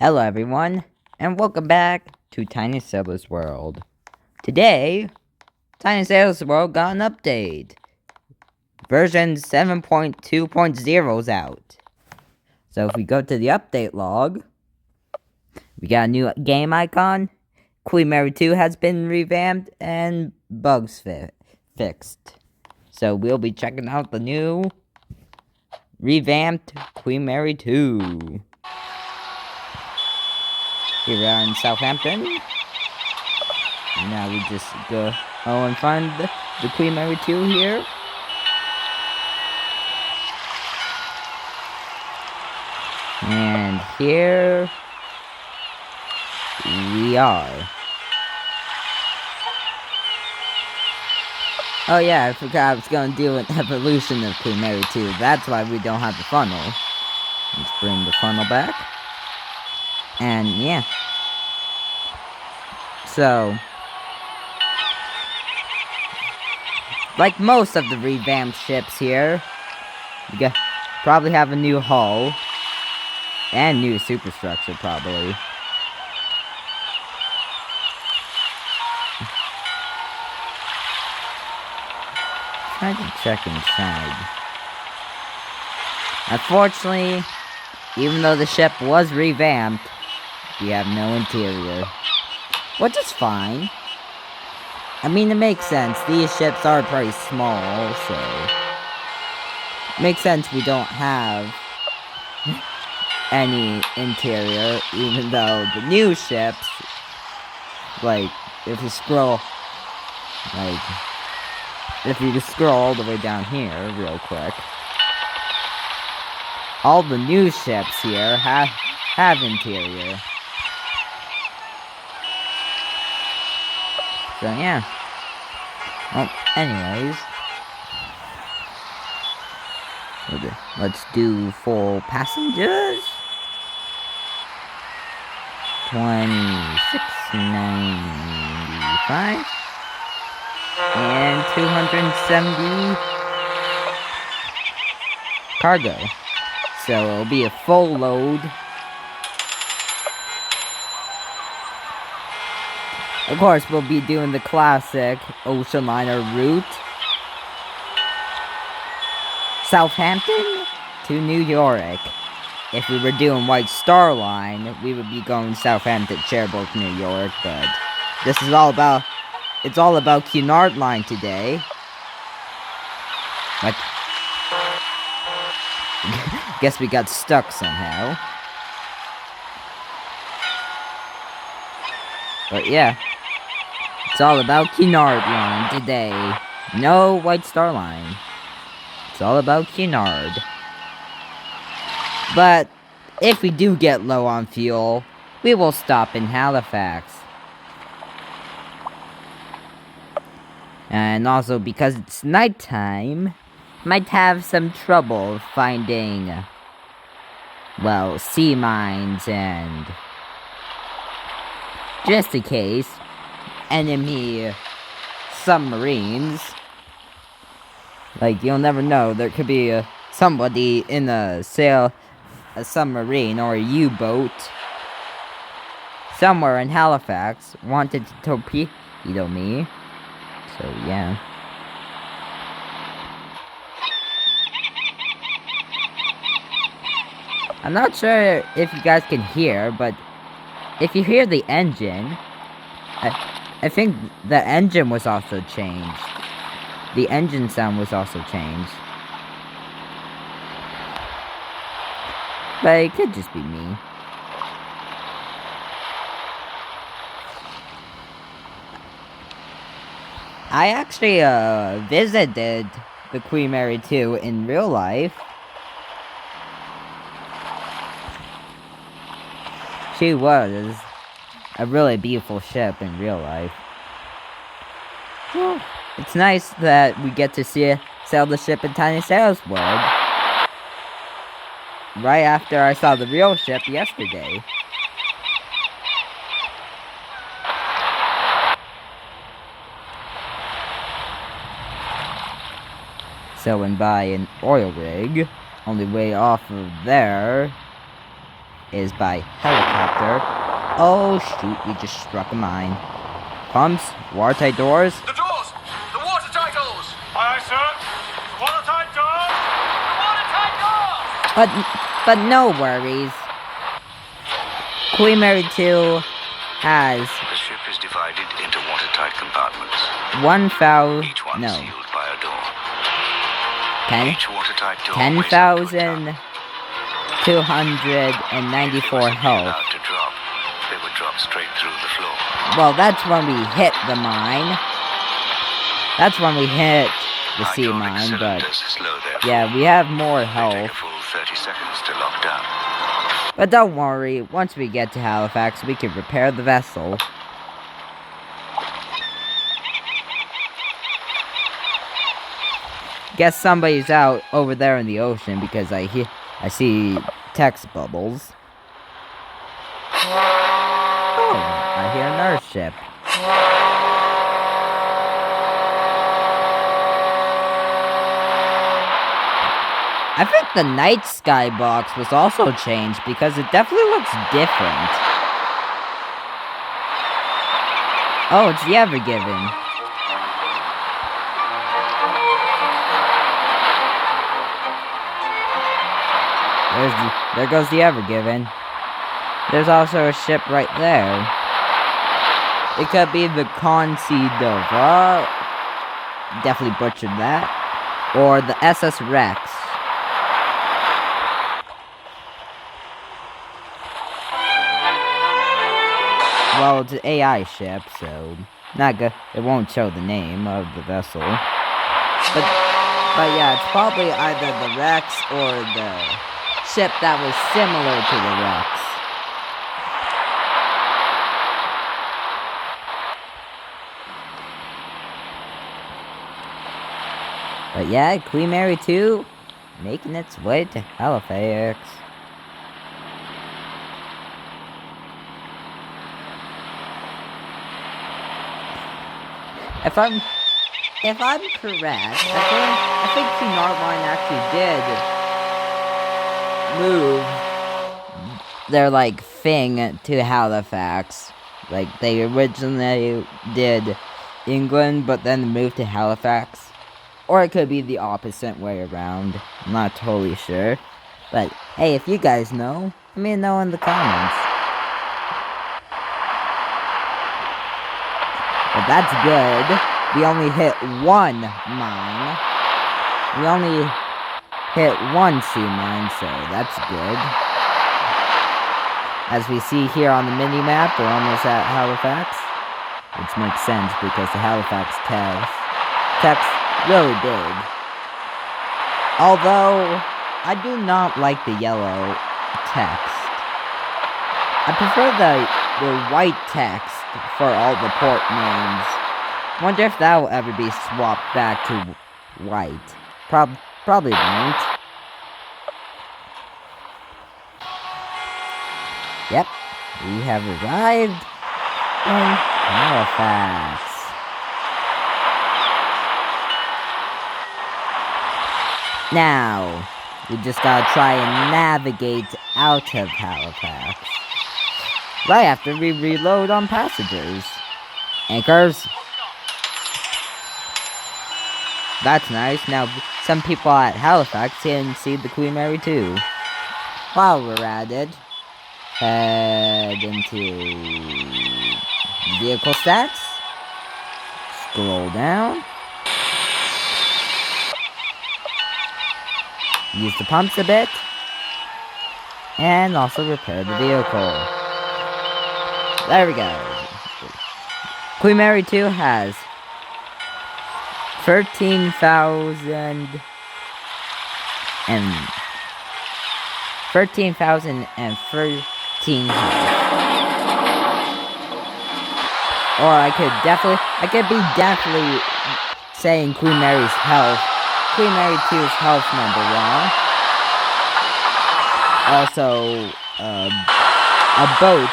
Hello everyone, and welcome back to Tiny Sailor's World. Today, Tiny Sailor's World got an update. Version 7.2.0 is out. So if we go to the update log, we got a new game icon, Queen Mary 2 has been revamped, and bugs fixed. So we'll be checking out the new revamped Queen Mary 2. Here we are in Southampton. Now we just go and find the Queen Mary 2 here. And here we are. Oh yeah, I forgot I was gonna do an evolution of Queen Mary 2. That's why we don't have the funnel. Let's bring the funnel back. And yeah. So, like most of the revamped ships here, you probably have a new hull. And new superstructure, probably. Try to check inside. Unfortunately, even though the ship was revamped, we have no interior. Which is fine. I mean, it makes sense. These ships are pretty small, so... It makes sense we don't have any interior, even though the new ships, like, if you scroll all the way down here, real quick, all the new ships here have interior. So yeah. Well, anyways, let's do full passengers. 2695 and 270 cargo. So it'll be a full load. Of course, we'll be doing the classic ocean liner route. Southampton to New York. If we were doing White Star Line, we would be going Southampton, Cherbourg, New York, but this is all about, it's all about Cunard Line today. But guess we got stuck somehow. But yeah, it's all about Cunard Line today. No White Star Line. It's all about Cunard. But if we do get low on fuel, we will stop in Halifax. And also because it's nighttime, might have some trouble finding, well, sea mines and, just in case, enemy submarines. Like, you'll never know, there could be somebody in a submarine or a U-boat somewhere in Halifax wanted to torpedo me. So, yeah. I'm not sure if you guys can hear, but if you hear the engine, I think the engine was also changed. The engine sound was also changed. But it could just be me. I actually visited the Queen Mary 2 in real life. She was a really beautiful ship in real life. Well, it's nice that we get to sail the ship in Tiny Sailor's World. Right after I saw the real ship yesterday. Sailing by an oil rig, on the way off of there. is by helicopter. Oh shoot, we just struck a mine. Pumps, watertight doors. The doors! The watertight doors! Aye, sir. The watertight doors! The watertight doors! But no worries. Queen Mary 2 has The ship is divided into watertight compartments. Each one sealed by a door. Each watertight door 10,294 health. allowed to drop. They would drop straight through the floor. Well, that's when we hit the mine. That's when we hit the sea mine, but yeah, we have more health. Take a full 30 seconds to lock down. But don't worry, once we get to Halifax, we can repair the vessel. Guess somebody's out over there in the ocean because I see text bubbles. Oh, I hear another ship. I think the night sky box was also changed because it definitely looks different. Oh, it's the Ever Given. There goes the Ever Given. There's also a ship right there. It could be the Considova. Definitely butchered that. Or the SS Rex. Well, it's an AI ship, so not good. It won't show the name of the vessel. But yeah, it's probably either the Rex or the ship that was similar to the Rex. But yeah, Queen Mary 2 making its way to Halifax. If I'm correct, I think Cunardline actually did move their thing to Halifax. Like they originally did England, but then moved to Halifax. Or it could be the opposite way around. I'm not totally sure. But hey, if you guys know, let me know in the comments. But that's good. We only hit one mine. We only hit one sea mine, so that's good. As we see here on the mini-map, we're almost at Halifax. Which makes sense because the Halifax text really big. Although, I do not like the yellow text. I prefer the white text for all the port names. Wonder if that will ever be swapped back to white. Probably won't. Yep, we have arrived in Halifax. Now, we just gotta try and navigate out of Halifax. Right after we reload on passengers. Anchors. That's nice. Now, some people at Halifax can see the Queen Mary 2. While we're at it, head into vehicle stats. Scroll down. Use the pumps a bit. And also repair the vehicle. There we go. Queen Mary 2 has 13,013 health. Or I could be definitely saying Queen Mary's health. Queen Mary 2's health number wrong. Also, a boat.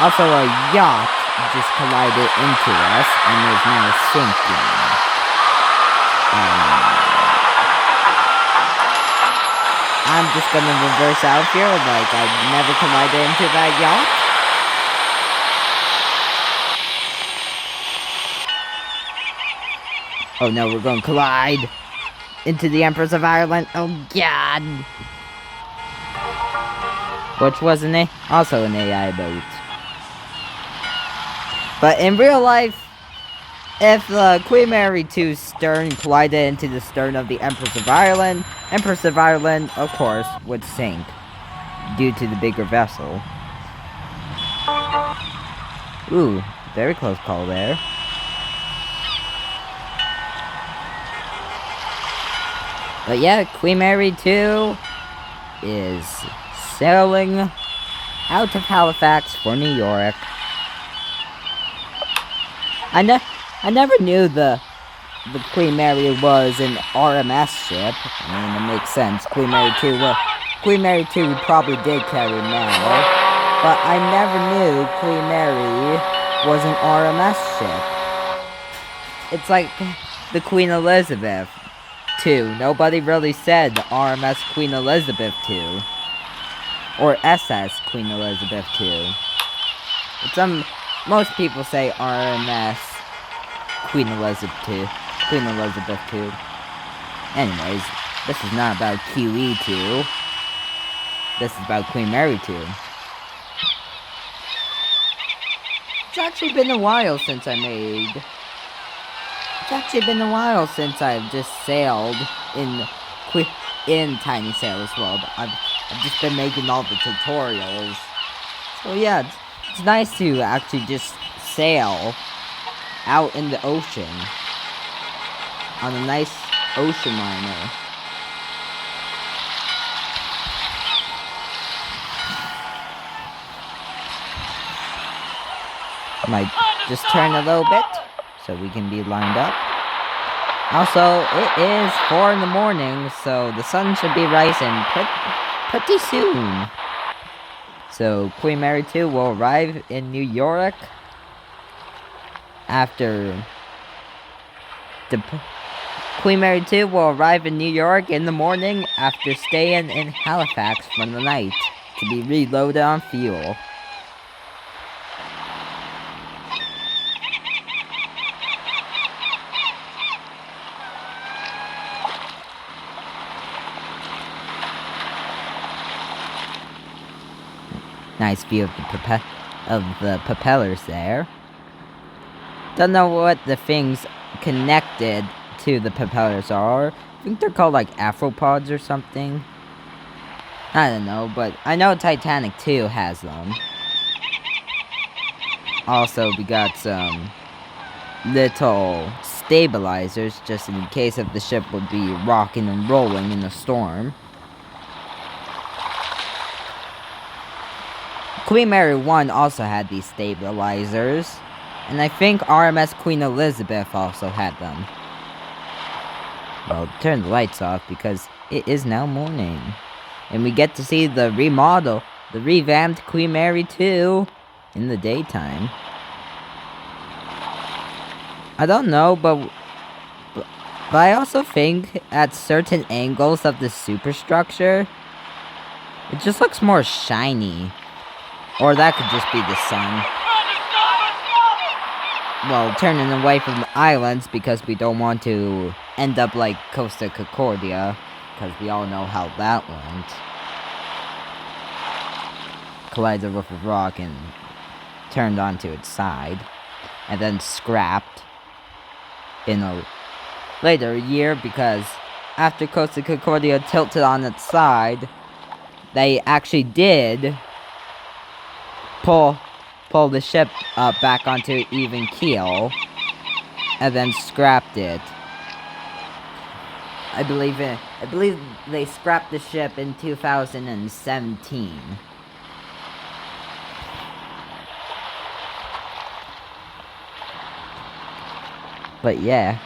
Also, a yacht just collided into us and is now sinking. I I'm just gonna reverse out here like I never collided into that yacht. Oh no, we're gonna collide into the Empress of Ireland. Oh god. Which was also an AI boat. But in real life, if the Queen Mary 2's stern collided into the stern of the Empress of Ireland, of course, would sink due to the bigger vessel. Ooh, very close call there. But yeah, Queen Mary 2 is sailing out of Halifax for New York. I never knew the Queen Mary was an RMS ship. I mean, it makes sense. Queen Mary 2 probably did carry mail, but I never knew Queen Mary was an RMS ship. It's like the Queen Elizabeth 2. Nobody really said RMS Queen Elizabeth 2. Or SS Queen Elizabeth 2. It's most people say RMS Queen Elizabeth 2. Queen Elizabeth 2. Anyways, this is not about QE2. This is about Queen Mary 2. It's actually been a while since I've just sailed in Tiny Sailor's World. I've just been making all the tutorials. So yeah, it's nice to actually just sail out in the ocean on a nice ocean liner. Might just turn a little bit so we can be lined up. Also, it is 4 in the morning, so the sun should be rising pretty soon. So, Queen Mary 2 will arrive in New York after Queen Mary 2 will arrive in New York in the morning after staying in Halifax for the night to be reloaded on fuel. Nice view of the propellers there. Don't know what the things connected to the propellers are. I think they're called like Afropods or something. I don't know, but I know Titanic 2 has them. Also, we got some little stabilizers just in case if the ship would be rocking and rolling in a storm. Queen Mary 1 also had these stabilizers, and I think RMS Queen Elizabeth also had them. Well, turn the lights off because it is now morning, and we get to see the revamped Queen Mary 2 in the daytime. I don't know, but I also think at certain angles of the superstructure, it just looks more shiny. Or that could just be the sun. Well, turning away from the islands because we don't want to end up like Costa Concordia. Because we all know how that went. Collided with a rock and turned onto its side. And then scrapped in a later year because after Costa Concordia tilted on its side, they actually did pull the ship up back onto even keel, and then scrapped it. I believe they scrapped the ship in 2017. But yeah.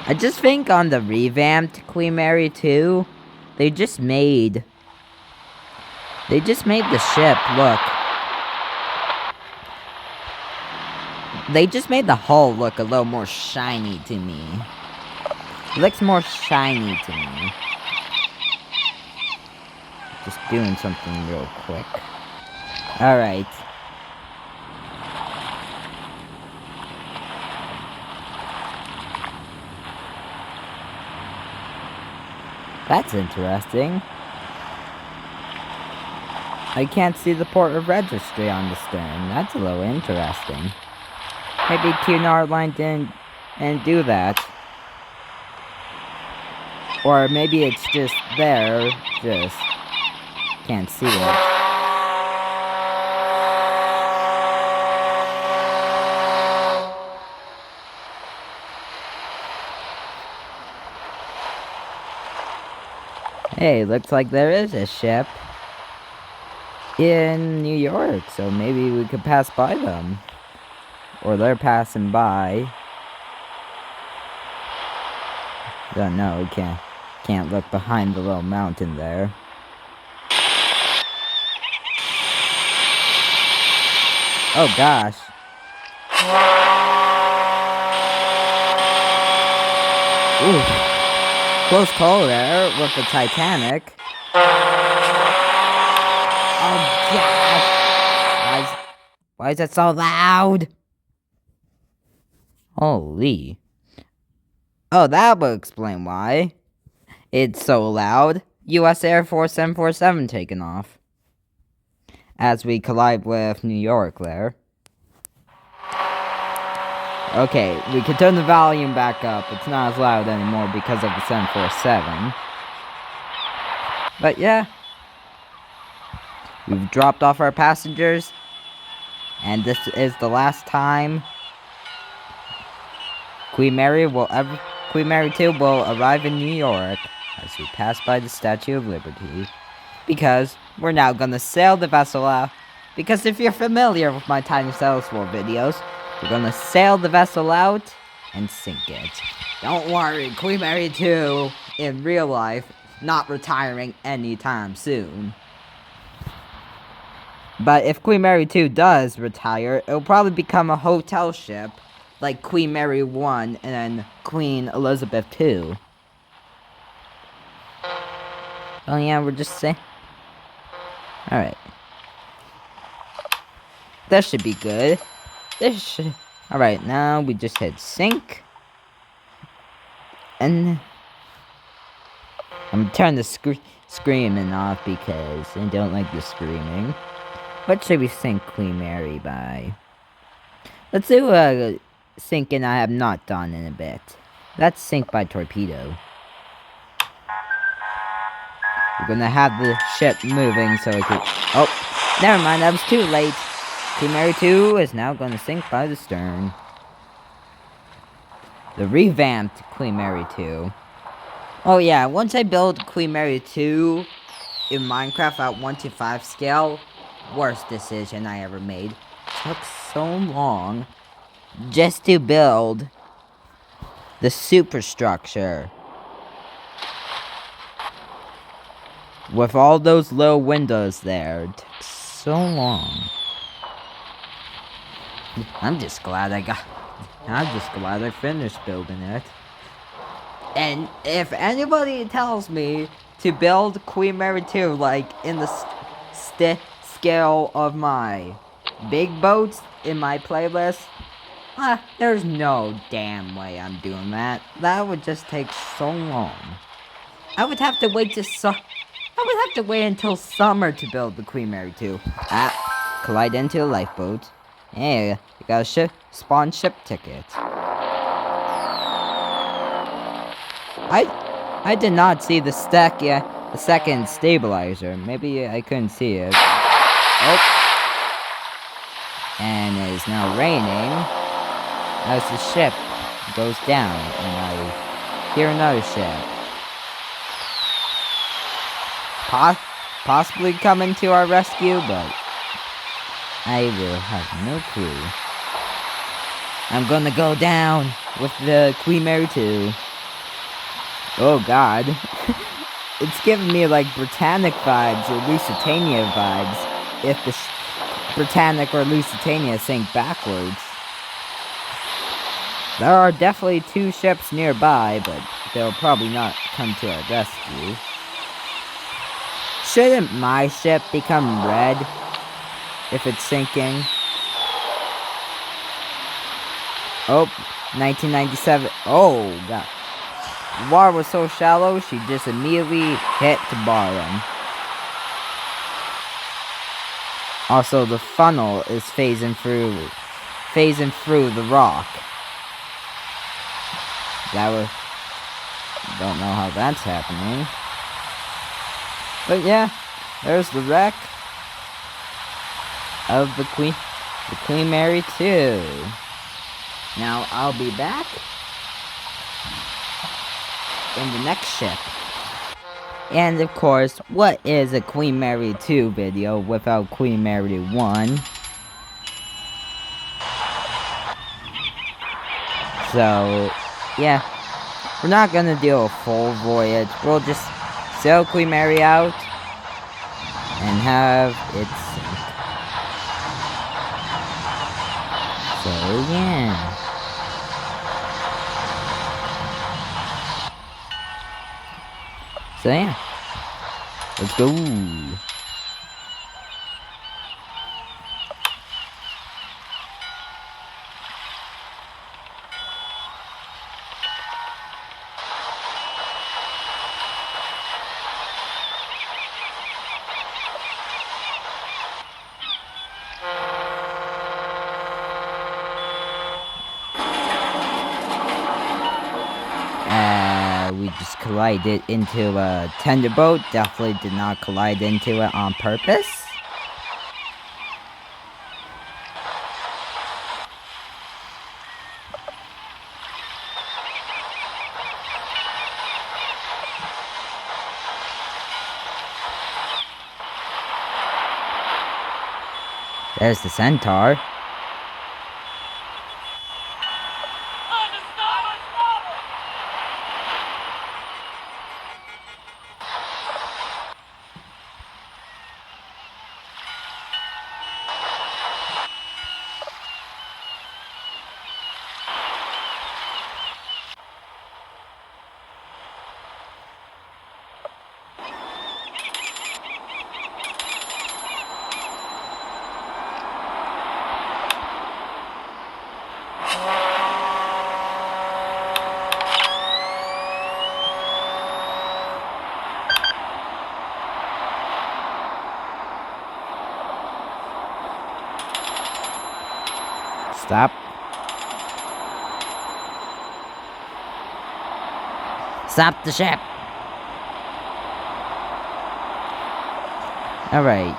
I just think on the revamped Queen Mary 2, They just made the ship look. They just made the hull look a little more shiny to me. It looks more shiny to me. Just doing something real quick. Alright. That's interesting. I can't see the port of registry on the stern. That's a little interesting. Maybe Cunard Line didn't do that. Or maybe it's just there, just can't see it. Hey, looks like there is a ship in New York, so maybe we could pass by them. Or they're passing by. Don't know, can't look behind the little mountain there. Oh gosh. Ooh. Close call there with the Titanic. Oh gosh. Why is it so loud? Holy. Oh, that would explain why it's so loud. U.S. Air Force 747 taking off. As we collide with New York there. Okay, we can turn the volume back up. It's not as loud anymore because of the 747. But yeah. We've dropped off our passengers. And this is the last time Queen Mary 2 will arrive in New York as we pass by the Statue of Liberty. Because we're now gonna sail the vessel out. Because if you're familiar with my Tiny Sailors World videos, we're gonna sail the vessel out and sink it. Don't worry, Queen Mary 2 in real life not retiring anytime soon. But if Queen Mary 2 does retire, it'll probably become a hotel ship like Queen Mary 1 and Queen Elizabeth 2. Oh yeah, we're just saying. Alright. That should be good. Alright, now we just hit sync. And I'm gonna turn the screaming off because I don't like the screaming. What should we sync Queen Mary by? Let's do a syncing I have not done in a bit. That's sync by torpedo. We're gonna have the ship moving so it could. Oh, never mind, that was too late. Queen Mary 2 is now gonna sink by the stern. The revamped Queen Mary 2. Oh yeah, once I build Queen Mary 2 in Minecraft at 1:5 scale, worst decision I ever made. It took so long just to build the superstructure. With all those low windows there, it took so long. I'm just glad I finished building it. And if anybody tells me to build Queen Mary 2, like, in the scale of my big boats in my playlist, there's no damn way I'm doing that. That would just take so long. I would have to wait until summer to build the Queen Mary 2. Collide into a lifeboat. Hey, you got a spawn ship ticket. I did not see the second stabilizer. Maybe I couldn't see it. Oh. And it is now raining as the ship goes down, and I hear another ship. Possibly coming to our rescue, but I will have no clue. I'm gonna go down with the Queen Mary 2. Oh god. It's giving me like Britannic vibes or Lusitania vibes if the Britannic or Lusitania sank backwards. There are definitely two ships nearby, but they'll probably not come to our rescue. Shouldn't my ship become red if it's sinking? Oh, 1997. Oh, God. The water was so shallow, she just immediately hit the bottom. Also, the funnel is phasing through the rock. Don't know how that's happening. But yeah, there's the wreck of the Queen Mary 2. Now, I'll be back in the next ship. And of course, what is a Queen Mary 2 video without Queen Mary 1? So, yeah. We're not gonna do a full voyage. We'll just sail Queen Mary out and have it sink. So, yeah. So yeah, let's go. We just collided into a tender boat. Definitely did not collide into it on purpose. There's the centaur. Stop. Stop the ship. Alright.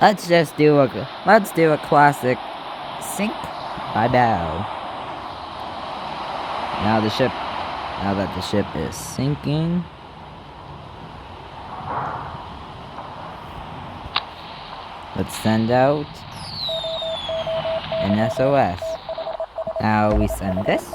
Let's do a classic sink by bow. Now that the ship is sinking, let's send out an SOS. Now we send this.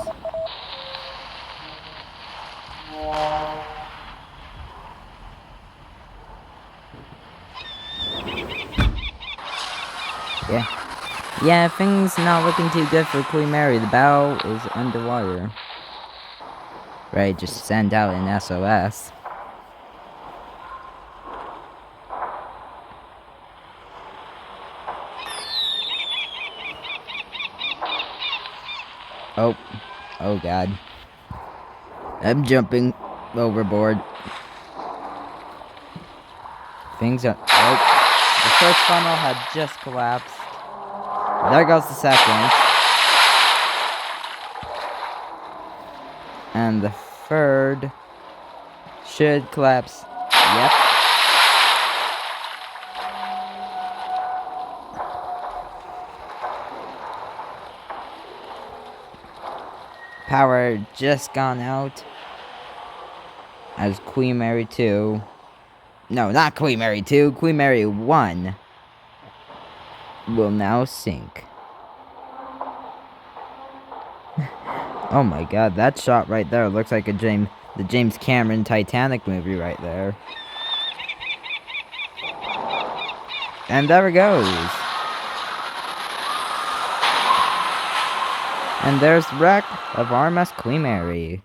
Yeah, things not looking too good for Queen Mary. The bow is underwater. Right, just send out an SOS. Oh God. I'm jumping overboard. Things are... Oh, the first funnel had just collapsed. There goes the second. And the third should collapse. Yep. Power just gone out. As Queen Mary 2. No, not Queen Mary 2. Queen Mary 1 will now sink. Oh my God, that shot right there looks like the James Cameron Titanic movie right there. And there it goes. And there's the wreck of RMS Queen Mary.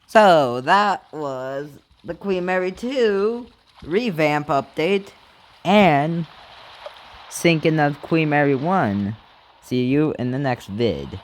So, that was the Queen Mary 2 revamp update and syncing of Queen Mary 1. See you in the next vid.